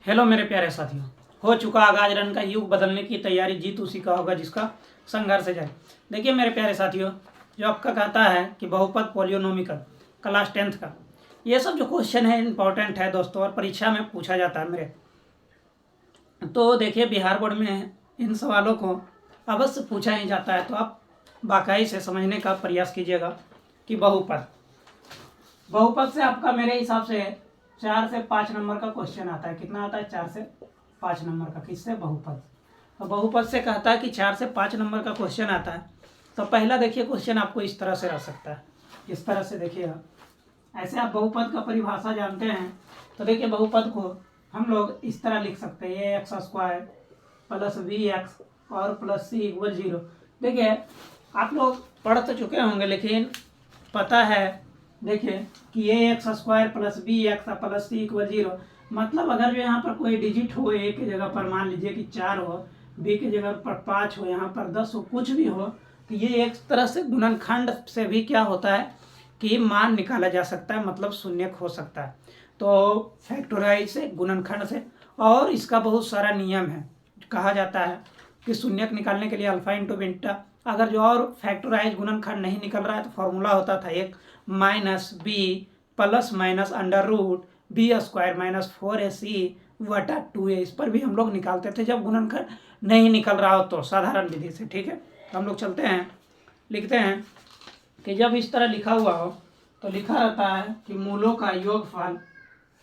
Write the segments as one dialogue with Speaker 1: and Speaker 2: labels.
Speaker 1: Hello मेरे प्यारे साथियों, हो चुका आगाज रन का युग बदलने की तैयारी, जीत उसी का होगा जिसका संघर्ष जाए। देखिए मेरे प्यारे साथियों, जो आपका कहता है कि बहुपद पॉलिनोमियल क्लास 10th का ये सब जो क्वेश्चन है इंपॉर्टेंट है दोस्तों, और परीक्षा में पूछा जाता है मेरे। तो देखिए बिहार बोर्ड में इन सवालों को अवश्य पूछा ही जाता है, तो आप बाकाई से समझने का प्रयास कीजिएगा कि बहुपद से आपका मेरे हिसाब से 4 से 5 नंबर का क्वेश्चन आता है। कितना आता है? 4 से 5 नंबर का। किससे? बहुपद। तो बहुपद से कहता है कि 4 से 5 नंबर का क्वेश्चन आता है। तो पहला देखिए क्वेश्चन आपको इस तरह से रह सकता है। इस तरह से देखिएगा, ऐसे आप बहुपद का परिभाषा जानते हैं। तो देखिए बहुपद को हम लोग इस तरह लिख सकते हैं, A X square plus B X और प्लस सी इक्वल 0। देखिए आप लोग पढ़ तो चुके होंगे, लेकिन पता है देखिए कि A X square plus B X plus C equal 0, मतलब अगर जो यहाँ पर कोई डिजिट हो, ए की जगह पर मान लीजिए कि 4 हो, बी की जगह पर 5 हो, यहाँ पर 10 हो, कुछ भी हो, तो ये एक तरह से गुणनखंड से भी क्या होता है कि मान निकाला जा सकता है, मतलब शून्यक हो सकता है। तो फैक्टराइज से, गुणनखंड से, और इसका बहुत सारा नियम है। कहा जाता है कि शून्यक निकालने के लिए अल्फा इंटू बीटा, अगर जो और फैक्टराइज गुणनखंड नहीं निकल रहा है तो फॉर्मूला होता था एक minus B plus minus under root B square minus 4ac बटा 2a। इस पर भी हम लोग निकालते थे जब गुणनखंड नहीं निकल रहा हो, तो साधारण विधि से। ठीक है, तो हम लोग चलते हैं, लिखते हैं कि जब इस तरह लिखा हुआ हो तो लिखा रहता है कि मूलों का योगफल,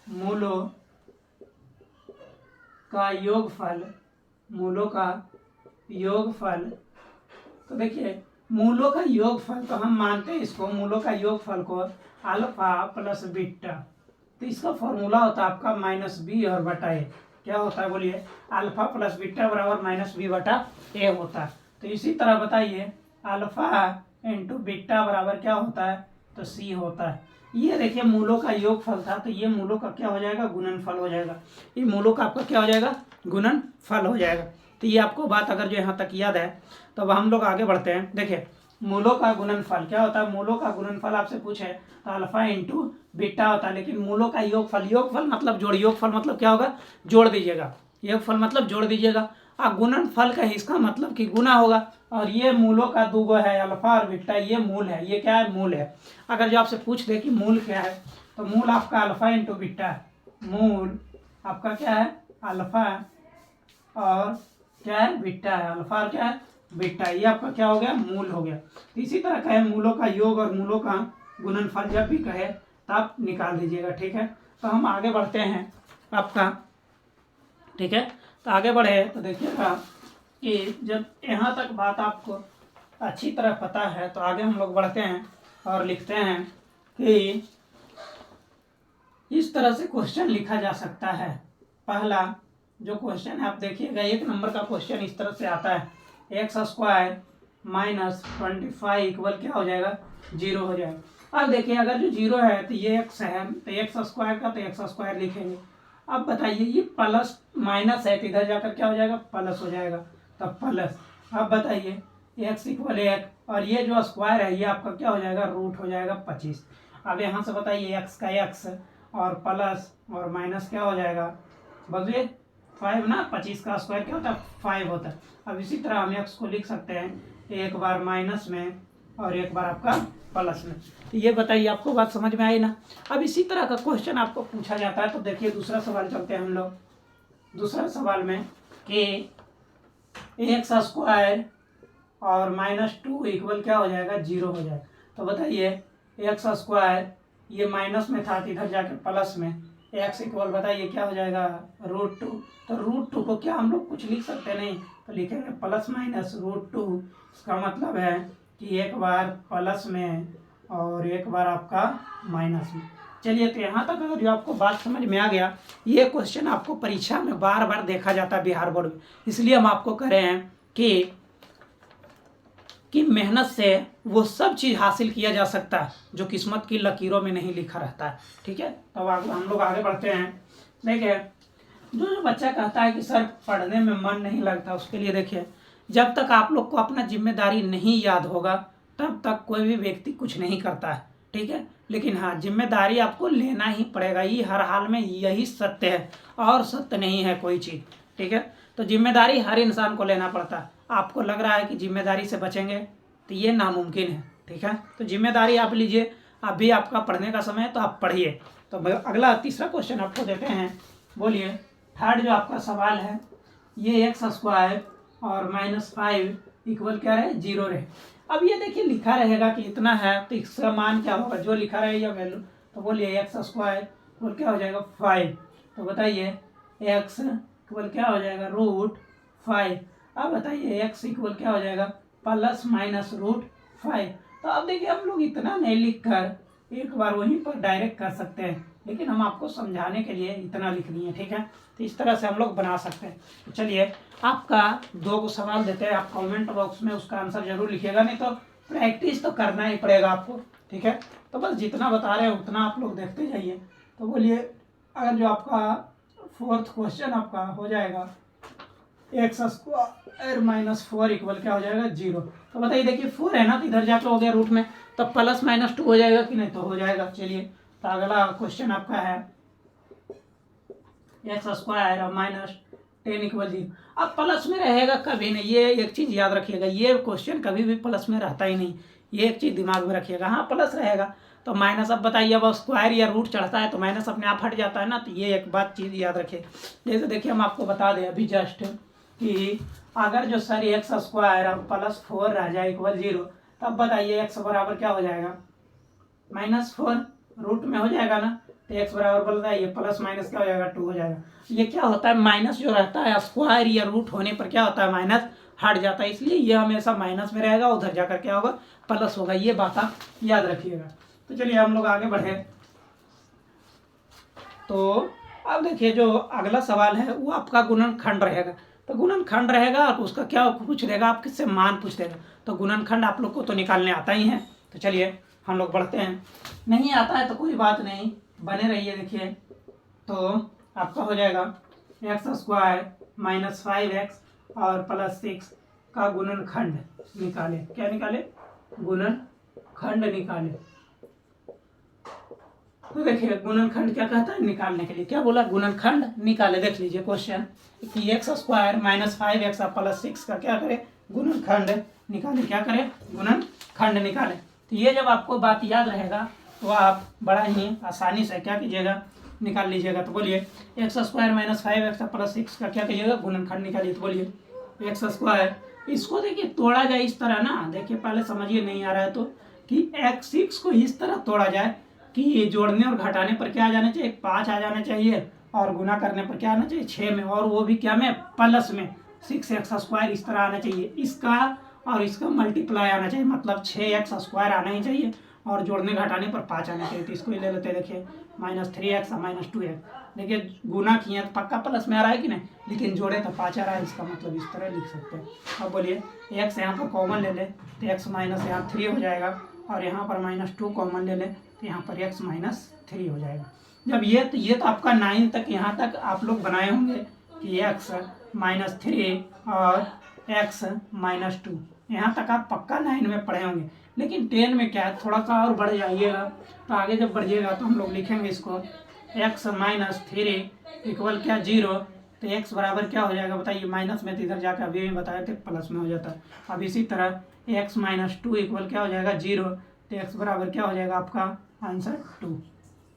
Speaker 1: मूलों का योगफल, मूलों का योगफल। तो देखिए मूलों का योगफल, तो हम मानते हैं इसको, मूलों का योगफल को अल्फा प्लस बीटा, तो इसका फॉर्मूला होता है आपका माइनस बी और बटा ए। क्या होता है बोलिए? अल्फा प्लस बीटा बराबर माइनस बी बटा ए होता है। तो इसी तरह बताइए अल्फा इंटू बीटा बराबर क्या होता है? तो सी होता है। ये देखिए मूलों का योगफल था, तो ये मूलों का क्या हो जाएगा? गुणनफल हो जाएगा। ये मूलों का आपका क्या हो जाएगा? गुणनफल हो जाएगा। तो ये आपको बात अगर जो यहाँ तक याद है, तो अब हम लोग आगे बढ़ते हैं। देखिए मूलों का गुणनफल क्या होता है? मूलों का गुणनफल आपसे पूछे तो अल्फा इंटू बीटा होता है, लेकिन मूलों का योगफल, योगफल मतलब जोड़, योगफल मतलब क्या होगा? जोड़ दीजिएगा, योगफल मतलब जोड़ दीजिएगा। और गुणनफल का इसका मतलब कि गुना होगा, और ये मूलों का दूगो है, अल्फा और बीटा, ये मूल है। ये क्या है? मूल है। अगर जो आपसे पूछ दे कि मूल क्या है, तो मूल आपका अल्फा इंटू बीटा है। मूल आपका क्या है? अल्फा और क्या है? बीटा है। अल्फा और क्या है? बीटा। ये आपका क्या हो गया? मूल हो गया। तो इसी तरह कहे मूलों का योग और मूलों का गुणनफल जब भी कहे तो आप निकाल दीजिएगा। ठीक है, तो हम आगे बढ़ते हैं आपका। ठीक है, तो आगे बढ़े तो देखिएगा कि जब यहाँ तक बात आपको अच्छी तरह पता है, तो आगे हम लोग बढ़ते हैं और लिखते हैं कि इस तरह से क्वेश्चन लिखा जा सकता है। पहला जो क्वेश्चन है आप देखिएगा, 1 नंबर का क्वेश्चन इस तरह से आता है, एक्स स्क्वायर माइनस 25 इक्वल क्या हो जाएगा? 0 हो जाएगा। अब देखिए अगर जो 0 है तो ये एक्स है, तो एक्स स्क्वायर का तो एक्स स्क्वायर लिखेंगे। अब बताइए ये प्लस माइनस है, तो इधर जाकर क्या हो जाएगा? प्लस हो जाएगा, तब प्लस। अब बताइए एक्स इक्वल 1, और ये जो स्क्वायर है ये आपका क्या हो जाएगा? रूट हो जाएगा 25। अब यहाँ से बताइए एक्स का एक्स और प्लस और माइनस क्या हो जाएगा? बोलिए 5 ना, 25 का स्क्वायर क्या होता है? 5 होता है। अब इसी तरह हम एक्स को लिख सकते हैं एक बार माइनस में और एक बार आपका प्लस में। तो ये बताइए आपको बात समझ में आई ना? अब इसी तरह का क्वेश्चन आपको पूछा जाता है। तो देखिए दूसरा सवाल चलते हैं हम लोग। दूसरा सवाल में कि एक्स स्क्वायर और -2 इक्वल क्या हो जाएगा? 0 हो जाएगा। तो बताइए एक्स स्क्वायर ये माइनस में था, तो इधर जाकर प्लस में, एक्स इक्वल बताइए क्या हो जाएगा? √2। तो √2 को क्या हम लोग कुछ लिख सकते नहीं, तो लिखेंगे प्लस माइनस √2। इसका मतलब है कि एक बार प्लस में और एक बार आपका माइनस में। चलिए, तो यहाँ तक अगर जो आपको बात समझ में आ गया, ये क्वेश्चन आपको परीक्षा में बार बार देखा जाता है बिहार बोर्ड में, इसलिए हम आपको कह रहे हैं कि मेहनत से वो सब चीज़ हासिल किया जा सकता है जो किस्मत की लकीरों में नहीं लिखा रहता है। ठीक है, तो अब हम लोग आगे बढ़ते हैं। देखिए जो बच्चा कहता है कि सर पढ़ने में मन नहीं लगता, उसके लिए देखिए जब तक आप लोग को अपना जिम्मेदारी नहीं याद होगा तब तक कोई भी व्यक्ति कुछ नहीं करता है। ठीक है। लेकिन हाँ, जिम्मेदारी आपको लेना ही पड़ेगा, ये हर हाल में यही सत्य है और सत्य नहीं है कोई चीज़, ठीक है। तो जिम्मेदारी हर इंसान को लेना पड़ता है। आपको लग रहा है कि जिम्मेदारी से बचेंगे तो ये नामुमकिन है, ठीक है। तो जिम्मेदारी आप लीजिए, अभी आपका पढ़ने का समय है तो आप पढ़िए। तो अगला तीसरा क्वेश्चन आपको देते हैं, बोलिए। थर्ड जो आपका सवाल है, ये x² और -5 इक्वल क्या रहे, 0 रहे। अब ये देखिए लिखा रहेगा कि इतना है, तो इसका मान क्या होगा, जो लिखा रहे या वैल्यू। तो बोलिए x² इक्वल क्या हो जाएगा, 5। तो बताइए x इक्वल क्या हो जाएगा, √5। अब बताइए x इक्वल क्या हो जाएगा, ±√5। तो अब देखिए हम लोग इतना नहीं लिख कर एक बार वहीं पर डायरेक्ट कर सकते हैं, लेकिन हम आपको समझाने के लिए इतना लिख दिए, ठीक है। तो इस तरह से हम लोग बना सकते हैं। तो चलिए आपका 2 सवाल देते हैं, आप कमेंट बॉक्स में उसका आंसर जरूर लिखिएगा, नहीं तो प्रैक्टिस तो करना ही पड़ेगा आपको, ठीक है। तो बस जितना बता रहे हैं उतना आप लोग देखते जाइए। तो बोलिए, अगर जो आपका 4th क्वेश्चन आपका हो जाएगा x² -4 इक्वल क्या हो जाएगा, 0। तो बताइए, देखिए 4 है ना, तो इधर जाके हो गया रूट में, तो +-2 हो जाएगा कि नहीं, तो हो जाएगा। चलिए, तो अगला क्वेश्चन आपका है x² और -10 इक्वल 0। अब प्लस में रहेगा कभी नहीं, ये एक चीज़ याद रखिएगा, ये क्वेश्चन कभी भी प्लस में रहता ही नहीं, ये एक चीज़ दिमाग में रखिएगा। हाँ, प्लस रहेगा तो माइनस, अब बताइए, अब स्क्वायर या रूट चढ़ता है तो माइनस अपने आप हट जाता है ना, तो ये एक बात चीज़ याद रखिए। जैसे देखिए हम आपको बता दें अभी जस्ट कि अगर जो सर x² और +4 रह जाए इक्वल 0, तब बताइए x बराबर क्या हो जाएगा, -4 रूट में हो जाएगा ना, तो x बराबर बताइए प्लस माइनस क्या हो जाएगा, 2 हो जाएगा। ये क्या होता है, माइनस जो रहता है स्क्वायर या रूट होने पर क्या होता है, माइनस हट जाता है, इसलिए ये हमेशा माइनस में रहेगा, उधर जाकर क्या होगा, प्लस होगा। ये बात आप याद रखिएगा। तो चलिए हम लोग आगे बढ़े। तो अब देखिए जो अगला सवाल है वो आपका गुणनखंड रहेगा। तो गुणनखंड रहेगा और उसका क्या पूछ देगा, आप किससे मान पूछ देगा। तो गुणनखंड आप लोग को तो निकालने आता ही है। तो चलिए हम लोग बढ़ते हैं, नहीं आता है तो कोई बात नहीं, बने रहिए। देखिए तो आपका हो जाएगा x² -5x और +6 का गुणनखंड निकाले। क्या निकाले, गुणनखंड निकाले। तो देखिए गुणनखंड क्या कहता है, निकालने के लिए क्या बोला, गुणनखंड निकाले। देख लीजिए क्वेश्चन कि x² -5x और +6 का क्या करे, गुणनखंड निकाले। क्या करे, गुणनखंड निकाले। तो ये जब आपको बात याद रहेगा तो आप बड़ा ही आसानी से क्या कीजिएगा, निकाल लीजिएगा। तो बोलिए x² -5x और +6 का क्या कीजिएगा, गुणनखंड निकालिए। तो बोलिए x², इसको देखिए तोड़ा जाए इस तरह ना, देखिए पहले समझिए, नहीं आ रहा है तो, कि x6 को इस तरह तोड़ा जाए कि ये जोड़ने और घटाने पर क्या आ जाना चाहिए, 5 आ जाना चाहिए, और गुना करने पर क्या आना चाहिए, 6 में, और वो भी क्या में, प्लस में 6x² इस तरह आना चाहिए। इसका और इसका मल्टीप्लाई आना चाहिए, मतलब 6x² आना ही चाहिए, और जोड़ने घटाने पर 5 आना चाहिए। तो इसको ही ले लेते हैं। देखिए -3x और -2x, देखिए गुना किए तो पक्का प्लस में आ रहा है कि नहीं, लेकिन जोड़े तो 5 आ रहा है, इसका मतलब इस तरह लिख सकते हैं। अब बोलिए x यहाँ पर कॉमन ले ले तो x माइनस यहाँ 3 हो जाएगा, और यहाँ पर -2 कॉमन ले ले तो यहाँ पर x -3 हो जाएगा। जब ये तो आपका 9 तक, यहाँ तक आप लोग बनाए होंगे कि x -3 और x -2, यहाँ तक आप पक्का 9 में पढ़े होंगे। लेकिन 10 में क्या है, थोड़ा सा और बढ़ जाइएगा, तो आगे जब बढ़िएगा तो हम लोग लिखेंगे इसको x -3 इक्वल क्या, 0। तो x बराबर क्या हो जाएगा बताइए, माइनस में तो इधर जाकर अभी भी बताए थे प्लस में हो जाता है। अब इसी तरह x -2 इक्वल क्या हो जाएगा, 0। तो x बराबर क्या हो जाएगा, आपका आंसर 2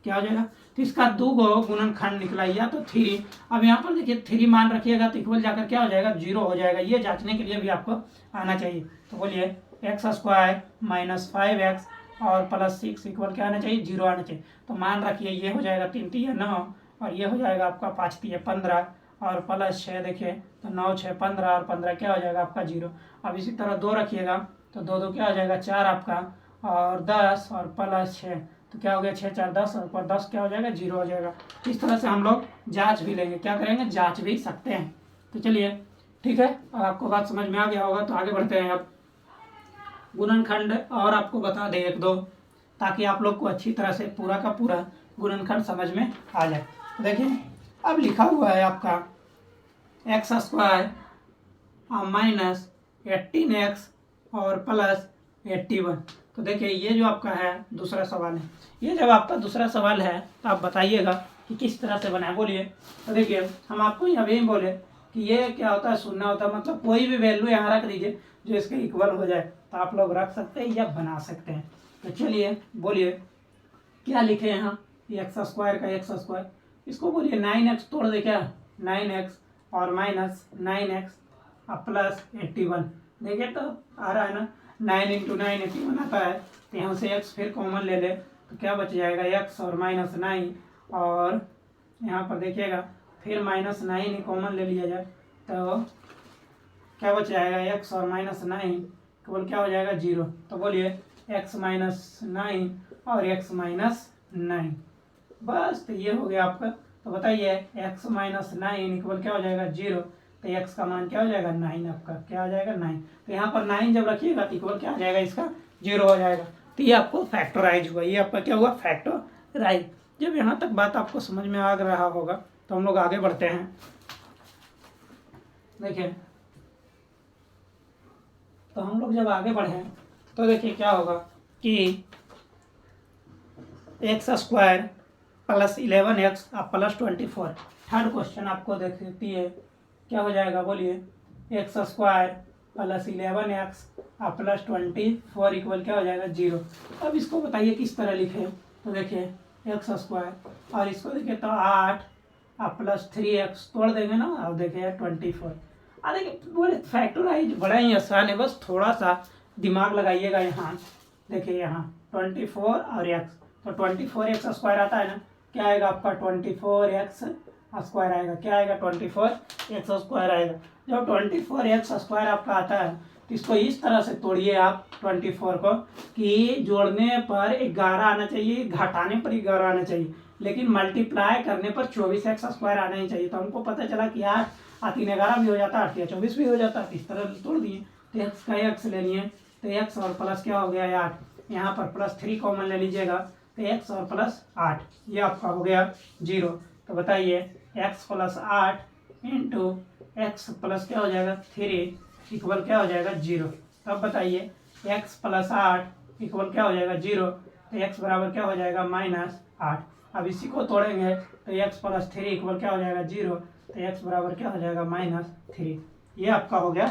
Speaker 1: क्या हो जाएगा। तो इसका 2 गुणनखंड निकला, या तो 3। अब यहाँ पर देखिए 3 मान रखिएगा तो इक्वल जाकर क्या हो जाएगा, 0 हो जाएगा। ये जांचने के लिए भी आपको आना चाहिए। तो बोलिए x² -5x और +6 इक्वल क्या आना चाहिए, 0 आना चाहिए। तो मान रखिए ये हो जाएगा 3 3 9, और ये हो जाएगा आपका 5 3 15, और +6 देखिए तो 9 6 15, और 15 क्या हो जाएगा आपका 0। अब इसी तरह 2 रखिएगा तो 2 2 क्या हो जाएगा, 4 आपका, और 10 और +6 तो क्या हो गया, 6 4 10, और पर 10 क्या हो जाएगा, 0 हो जाएगा। इस तरह से हम लोग जांच भी लेंगे, क्या करेंगे, जांच भी सकते हैं। तो चलिए ठीक है, अब आपको बात समझ में आ गया होगा, तो आगे बढ़ते हैं। अब गुणनखंड और आपको बता दें 1 2, ताकि आप लोग को अच्छी तरह से पूरा का पूरा गुणनखंड समझ में आ जाए। तो देखिए अब लिखा हुआ है आपका x² -18x और 81। तो देखिए ये जो आपका है दूसरा सवाल है। ये जब आपका दूसरा सवाल है तो आप बताइएगा कि किस तरह से बनाए, बोलिए। तो देखिए हम आपको यहाँ भी बोले कि ये क्या होता है, शून्य होता है, मतलब कोई भी वैल्यू यहाँ रख दीजिए जो इसके इक्वल हो जाए, तो आप लोग रख सकते हैं या बना सकते हैं। तो चलिए बोलिए क्या लिखे यहाँ, एक्स स्क्वायर का एक्स स्क्वायर, इसको बोलिए 9x तोड़ दे क्या, 9x और माइनस 9x प्लस 81। देखिए तो आ रहा है ना, 9 इंटू 9 81 आता है। तो यहाँ से x फिर कॉमन ले ले तो क्या बच जाएगा, x और माइनस 9, और यहाँ पर देखिएगा फिर माइनस 9 ही कॉमन ले लिया जाए तो क्या बच जाएगा, x और माइनस 9 केवल क्या हो जाएगा 0। तो बोलिए x माइनस 9 और x माइनस 9, बस। तो ये हो गया आपका। तो बताइए x माइनस 9 इक्वल क्या हो जाएगा 0। तो x का मान क्या हो जाएगा 9, आपका क्या हो जाएगा 9। तो यहाँ पर 9 जब रखिएगा तो इक्वल क्या हो जाएगा, इसका 0 हो जाएगा। तो ये आपको फैक्टराइज हुआ, ये आपका क्या हुआ, फैक्टराइज। जब यहाँ तक बात आपको समझ में आ रहा होगा तो हम लोग आगे बढ़ते हैं। देखिए तो हम लोग जब आगे बढ़े तो देखिए क्या होगा कि x square plus 11x plus 24। Third question आपको देखती है क्या हो जाएगा, बोलिए x square plus 11x plus 24 equal क्या हो जाएगा 0। अब इसको बताइए किस तरह लिखे। तो देखिए एक्स स्क्वायर और इसको देखिए तो 8 प्लस 3x तोड़ देंगे ना, अब देखिए 24। देखिए बोले फैक्टराइज बड़ा ही आसान है, बस थोड़ा सा दिमाग लगाइएगा। यहाँ देखिए यहाँ 24 और x, तो 24x स्क्वायर आता है ना, क्या आएगा आपका 24x स्क्वायर आएगा, क्या आएगा 24x स्क्वायर आएगा। जब 24x स्क्वायर आपका आता है तो इसको इस तरह से तोड़िए आप 24 को कि जोड़ने पर 11 आना चाहिए, घटाने पर 11 आना चाहिए, लेकिन मल्टीप्लाई करने पर 24x स्क्वायर आना ही चाहिए। तो हमको पता चला कि 8 3 11 भी हो जाता, 8 या 24 भी हो जाता, तो इस तरह तोड़ दिए। तो एक्स का एक्स ले लिए, तो एक्स और प्लस क्या हो गया 8, यहाँ पर प्लस 3 कॉमन ले लीजिएगा, तो एक्स और प्लस 8 ये आपका हो गया 0। तो बताइए x plus 8 into x plus क्या हो जाएगा 3 इक्वल क्या हो जाएगा 0। तब बताइए एक्स प्लस 8 इक्वल क्या हो जाएगा 0। तो एक्स बराबर क्या हो जाएगा -8। अब इसी को तोड़ेंगे तो एक्स प्लस 3 इक्वल क्या हो जाएगा 0। तो एक्स बराबर क्या हो जाएगा -3। ये आपका हो गया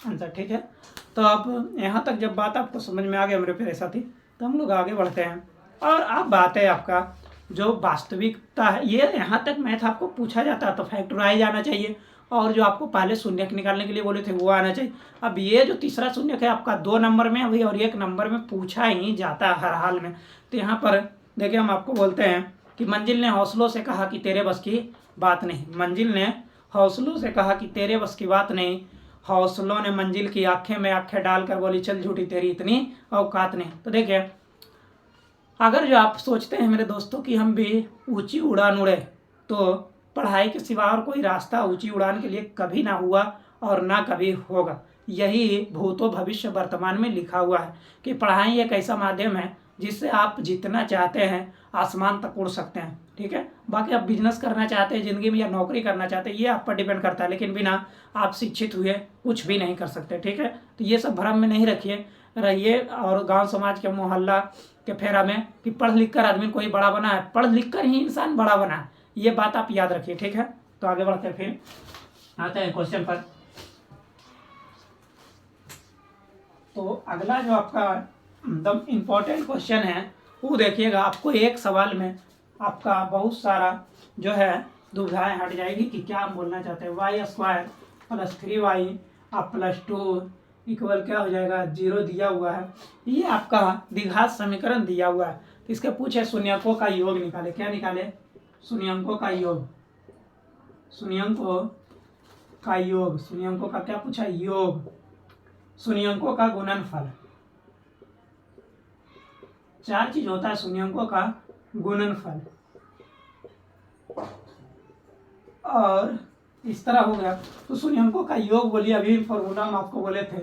Speaker 1: आंसर, ठीक है। तो अब यहाँ तक जब बात आपको समझ में आ गया मेरे प्यारे साथी, तो हम लोग आगे बढ़ते हैं। और अब बात है आपका जो वास्तविकता है, ये यहाँ तक मैथ आपको पूछा जाता है तो फैक्टराइज आना चाहिए, और जो आपको पहले शून्यक निकालने के लिए बोले थे वो आना चाहिए। अब ये जो तीसरा शून्यक है आपका 2 नंबर में अभी और 1 नंबर में पूछा ही जाता है हर हाल में। तो यहाँ पर देखिए हम आपको बोलते हैं कि मंजिल ने हौसलों से कहा कि तेरे बस की बात नहीं, मंजिल ने हौसलों से कहा कि तेरे बस की बात नहीं, हौसलों ने मंजिल की आंखें में आंखें डालकर बोली चल झूठी तेरी इतनी औकात नहीं। तो देखिए अगर जो आप सोचते हैं मेरे दोस्तों कि हम भी ऊंची उड़ान उड़े, तो पढ़ाई के सिवा और कोई रास्ता ऊंची उड़ान के लिए कभी ना हुआ और ना कभी होगा। यही भूतो भविष्य वर्तमान में लिखा हुआ है कि पढ़ाई एक ऐसा माध्यम है जिससे आप जितना चाहते हैं आसमान तक उड़ सकते हैं, ठीक है। बाकी आप बिजनेस करना चाहते हैं ज़िंदगी में या नौकरी करना चाहते हैं, ये आप पर डिपेंड करता है, लेकिन बिना आप शिक्षित हुए कुछ भी नहीं कर सकते, ठीक है। तो ये सब भ्रम में नहीं रहिए और गांव समाज के मोहल्ला के फेरा में कि पढ़ लिख कर आदमी कोई बड़ा बना है, पढ़ लिख कर ही इंसान बड़ा बना है, ये बात आप याद रखिए, ठीक है। तो आगे बढ़ते हैं, फिर आते हैं क्वेश्चन पर। तो अगला जो आपका एकदम इम्पोर्टेंट क्वेश्चन है वो देखिएगा, आपको एक सवाल में आपका बहुत सारा जो है दुविधाएं हट जाएगी कि क्या आप बोलना चाहते हैं। Y square plus 3y plus 2 equal क्या हो जाएगा 0 दिया हुआ है। ये आपका द्विघात समीकरण दिया हुआ है, तो इसके पूछे शून्यकों का योग निकाले, क्या निकाले, शून्यकों का योग, शून्यकों का योग, शून्यकों का क्या पूछा योग, शून्यकों का गुणनफल। 4 चीज होता है शून्यकों का गुणनफल, और इस तरह हो गया। तो शून्यकों का योग बोलिए, अभी फॉर्मूला हम आपको बोले थे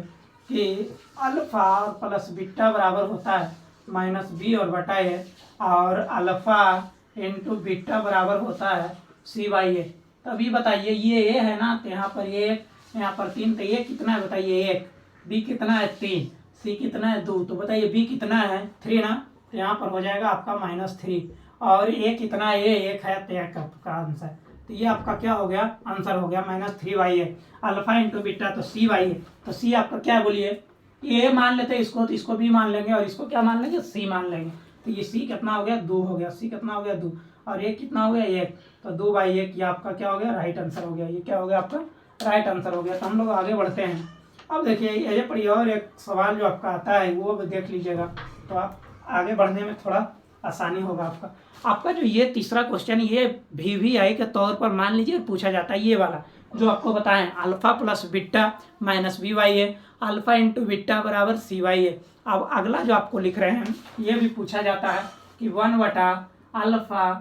Speaker 1: कि अल्फा और प्लस बीटा बराबर होता है -b और बटा a, और अल्फा इंटू बीटा बराबर होता है c/a। तो अभी बताइए ये a है ना, तो यहाँ पर 1, यहाँ पर 3, तो ये कितना है बताइए 1, b कितना है 3, सी कितना है 2, तो बताइए बी कितना है 3 ना, तो यहाँ पर हो जाएगा आपका -3। और ए कितना है, ये 1 है, तो आपका आंसर, तो ये आपका क्या हो गया, आंसर हो गया -3y है। अल्फा इंटू बीटा तो cy है, तो सी आपका क्या बोलिए, ए मान लेते हैं इसको, तो इसको बी मान लेंगे और इसको क्या मान लेंगे, सी मान लेंगे। तो ये सी कितना हो गया 2 हो गया, सी कितना हो गया 2, और ये कितना हो गया 1, तो 2/1 ये आपका क्या हो गया, राइट आंसर हो गया। ये क्या हो गया आपका राइट आंसर हो गया। तो हम लोग आगे बढ़ते हैं। अब देखिए ये पढ़िए, और एक सवाल जो आपका आता है वो देख लीजिएगा, तो आप आगे बढ़ने में थोड़ा आसानी होगा आपका जो ये तीसरा क्वेश्चन, ये VVI के तौर पर मान लीजिए पूछा जाता है। ये वाला जो आपको बताएं, alpha plus beta minus VY है, अल्फा इंटू बीटा बराबर CY है। अब अगला जो आपको लिख रहे हैं, ये भी पूछा जाता है कि 1/अल्फा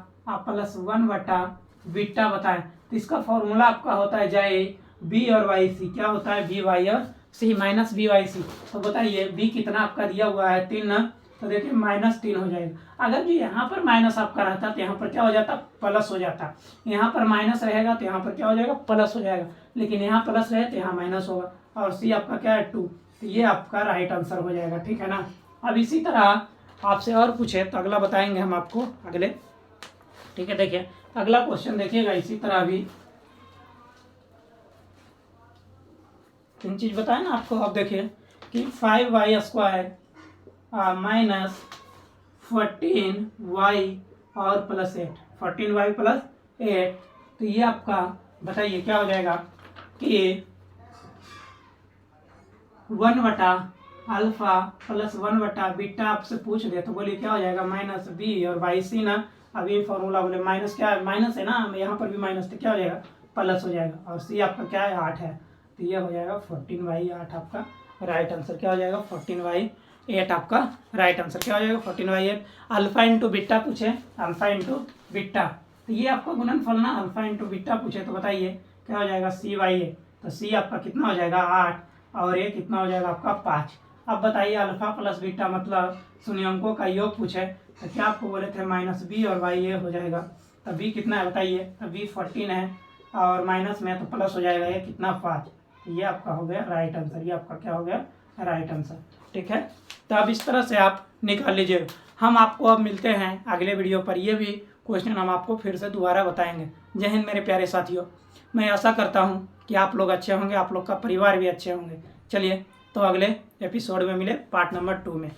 Speaker 1: प्लस 1/बीटा बताएं। तो इसका फॉर्मूला आपका होता है जाए B और YC, क्या होता है BY और C माइनस BYC। तो बताइए B कितना आपका दिया हुआ है 3 ना, तो देखिए -3 हो जाएगा। अगर जो यहाँ पर माइनस आपका रहता तो यहाँ पर क्या हो जाता, प्लस हो जाता। यहाँ पर माइनस रहेगा तो यहाँ पर क्या हो जाएगा, प्लस हो जाएगा, लेकिन यहाँ प्लस रहे तो यहाँ माइनस होगा। और सी आपका क्या है 2, तो ये आपका राइट आंसर हो जाएगा, ठीक है ना। अब इसी तरह आपसे और पूछे तो अगला बताएंगे हम आपको अगले, ठीक है। देखिए अगला क्वेश्चन देखिएगा, इसी तरह अभी 3 चीज बताए ना आपको। अब देखिए कि 5y² माइनस 14y और +8, 14y + 8, तो ये आपका बताइए क्या हो जाएगा कि 1/अल्फा प्लस 1/बीटा आपसे पूछ दे तो बोलिए क्या हो जाएगा, -b और YC ना। अब ये फॉर्मूला बोले माइनस क्या है, माइनस है ना, यहाँ पर भी माइनस, तो क्या हो जाएगा, प्लस हो जाएगा। और सी आपका क्या है 8 है, तो ये हो जाएगा 14/8 आपका राइट आंसर। क्या हो जाएगा 14/8 आपका राइट आंसर। क्या हो जाएगा 14/8। अल्फा इंटू बीटा पूछे, अल्फा इंटू बीटा, तो ये आपका गुणनफल ना, अल्फा इंटू बीटा पूछे तो बताइए क्या हो जाएगा CY। तो सी आपका कितना हो जाएगा 8, और ये कितना हो जाएगा आपका 5। अब बताइए अल्फा प्लस बीटा मतलब शून्यंकों का योग पूछे तो क्या आपको बोले थे -b और y ये हो जाएगा। तो b कितना है बताइए, तो b 14 है और माइनस में तो प्लस हो जाएगा, ये कितना 5। ये आपका हो गया राइट आंसर, ये आपका क्या हो गया राइट आंसर, ठीक है। तो अब इस तरह से आप निकाल लीजिए। हम आपको अब मिलते हैं अगले वीडियो पर, ये भी क्वेश्चन हम आपको फिर से दोबारा बताएंगे। जय हिंद मेरे प्यारे साथियों, मैं आशा करता हूँ कि आप लोग अच्छे होंगे, आप लोग का परिवार भी अच्छे होंगे। चलिए तो अगले एपिसोड में मिले पार्ट नंबर 2 में।